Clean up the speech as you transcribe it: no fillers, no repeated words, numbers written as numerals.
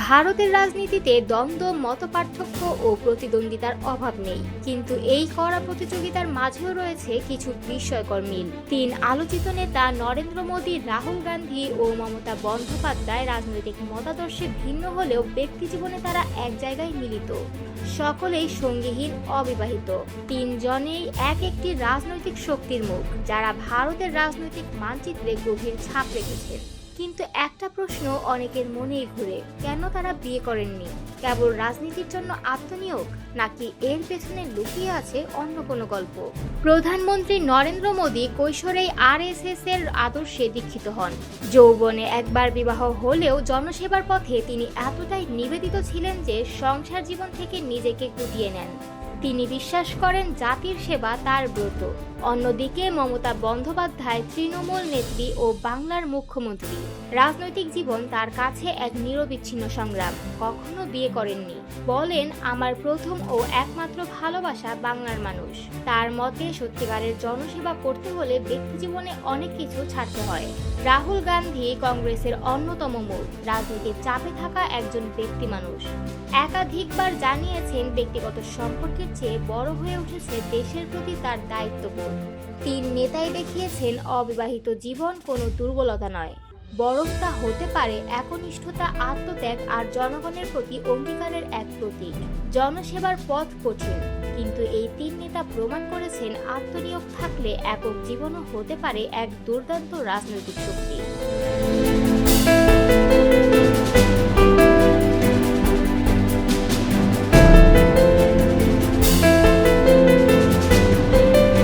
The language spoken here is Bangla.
ভারতের রাজনীতিতে দ্বন্দ্ব, মতপার্থক্য ও প্রতিদ্বন্দ্বিতার অভাব নেই, কিন্তু এই কড়া প্রতিযোগিতার মাঝেও রয়েছে কিছু বিস্ময়কর মিল। তিন আলোচিত নেতা নরেন্দ্র মোদী, রাহুল গান্ধী ও মমতা বন্দ্যোপাধ্যায় রাজনৈতিক মতাদর্শে ভিন্ন হলেও ব্যক্তিজীবনে তারা এক জায়গায় মিলিত। সকলেই সঙ্গীহীন, অবিবাহিত। তিনজনেই এক একটি রাজনৈতিক শক্তির মুখ, যারা ভারতের রাজনৈতিক মানচিত্রে গভীর ছাপ রেখেছেন। কিন্তু একটা প্রশ্ন অনেকের মনেই ঘুরে, কেন তারা বিয়ে করেননি? কেবল রাজনীতির জন্য আত্মনিয়োগ, নাকি এর পেছনে লুকিয়ে আছে অন্য কোনো গল্প? প্রধানমন্ত্রী নরেন্দ্র মোদী কৈশোরেই আরএসএস এর আদর্শে দীক্ষিত হন। যৌবনে একবার বিবাহ হলেও জনসেবার পথে তিনি এতটাই নিবেদিত ছিলেন যে সংসার জীবন থেকে নিজেকে গুটিয়ে নেন। তিনি বিশ্বাস করেন জাতির সেবা তার ব্রত। অন্যদিকে মমতা বন্দ্যোপাধ্যায় তৃণমূল নেত্রী ও বাংলার মুখ্যমন্ত্রী। রাজনৈতিক জীবন তার কাছে এক নিরবিচ্ছিন্ন সংগ্রাম। কখনো বিয়ে করেননি, বলেন আমার প্রথম ও একমাত্র ভালোবাসা বাংলার মানুষ। তার মতে সত্যিকারের জনসেবা করতে হলে ব্যক্তিজীবনে অনেক কিছু ছাড়তে হয়। রাহুল গান্ধী কংগ্রেসের অন্যতম মুখ, রাজনীতির চাপে থাকা একজন ব্যক্তি মানুষ। একাধিকবার জানিয়েছেন ব্যক্তিগত সম্পর্কের চেয়ে বড় হয়ে উঠেছে দেশের প্রতি তার দায়িত্ববোধ। তিন নেতাই দেখিয়েছেন অবিবাহিত জীবন কোনো দুর্বলতা নয়, বরং তা হতে পারে একনিষ্ঠতা, আত্মত্যাগ আর জনগণের প্রতি অঙ্গীকারের এক প্রতীক। জনসেবার পথ কঠিন, কিন্তু এই তিন নেতা প্রমাণ করেছেন আত্মনিয়োগ থাকলে একক জীবনও হতে পারে এক দুর্দান্ত রাজনৈতিক শক্তি।